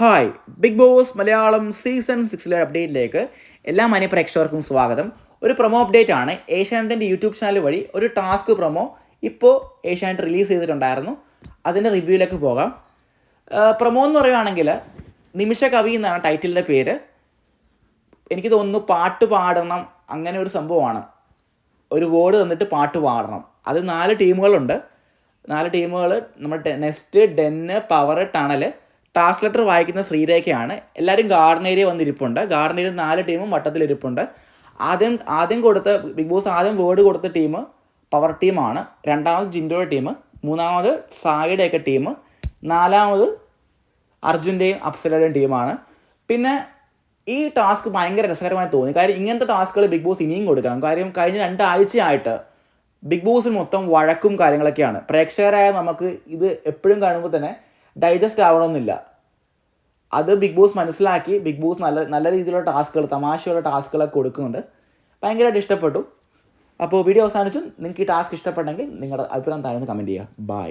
Hi, Bigg Boss Malayalam season 6 അപ്ഡേറ്റിലേക്ക് എല്ലാ മാന്യപ്രേക്ഷകർക്കും സ്വാഗതം. ഒരു പ്രൊമോ അപ്ഡേറ്റ് ആണ്. ഏഷ്യാനെറ്റിൻ്റെ യൂട്യൂബ് ചാനൽ വഴി ഒരു ടാസ്ക് പ്രൊമോ ഇപ്പോൾ ഏഷ്യാനെറ്റ് റിലീസ് ചെയ്തിട്ടുണ്ടായിരുന്നു. അതിൻ്റെ റിവ്യൂയിലേക്ക് പോകാം. പ്രൊമോ എന്ന് പറയുകയാണെങ്കിൽ നിമിഷ കവി എന്നാണ് ടൈറ്റിലിൻ്റെ പേര്. എനിക്ക് തോന്നുന്നു പാട്ട് പാടണം അങ്ങനെ ഒരു സംഭവമാണ്. ഒരു വേർഡ് തന്നിട്ട് പാട്ട് പാടണം. അത് 4 ടീമുകളുണ്ട്. 4 ടീമുകൾ നമ്മുടെ nest, den, power, tunnel. Task letter വായിക്കുന്ന ശ്രീരേഖയാണ്. എല്ലാവരും ഗാർഡൻ ഏരിയ വന്നിരിപ്പുണ്ട്. ഗാർഡൻ ഏരിയ 4 ടീമും വട്ടത്തിലിരിപ്പുണ്ട്. ആദ്യം കൊടുത്ത ബിഗ് ബോസ് ആദ്യം വേർഡ് കൊടുത്ത ടീം പവർ ടീമാണ്. രണ്ടാമത് ജിൻഡോയുടെ ടീം, മൂന്നാമത് സായിയുടെയൊക്കെ ടീം, നാലാമത് അർജുൻ്റെയും അപ്സരയുടെയും ടീമാണ്. പിന്നെ ഈ ടാസ്ക് ഭയങ്കര രസകരമായി തോന്നി. കാര്യം ഇങ്ങനത്തെ ടാസ്കുകൾ ബിഗ് ബോസ് ഇനിയും കൊടുക്കണം. കാര്യം കഴിഞ്ഞ 2 ആഴ്ചയായിട്ട് ബിഗ് ബോസിന് മൊത്തം വഴക്കും കാര്യങ്ങളൊക്കെയാണ്. പ്രേക്ഷകരായ നമുക്ക് ഇത് എപ്പോഴും കാണുമ്പോൾ തന്നെ ഡൈജസ്റ്റ് ആവണമെന്നില്ല. അത് ബിഗ് ബോസ് മനസ്സിലാക്കി ബിഗ് ബോസ് നല്ല രീതിയിലുള്ള ടാസ്കുകൾ, തമാശയുള്ള ടാസ്കുകളൊക്കെ കൊടുക്കുന്നുണ്ട്. ഭയങ്കരമായിട്ട് ഇഷ്ടപ്പെട്ടു. അപ്പോൾ വീഡിയോ അവസാനിച്ചു. നിങ്ങൾക്ക് ഈ ടാസ്ക് ഇഷ്ടപ്പെട്ടെങ്കിൽ നിങ്ങളുടെ അഭിപ്രായം താഴെ കമൻറ്റ് ചെയ്യുക. ബൈ.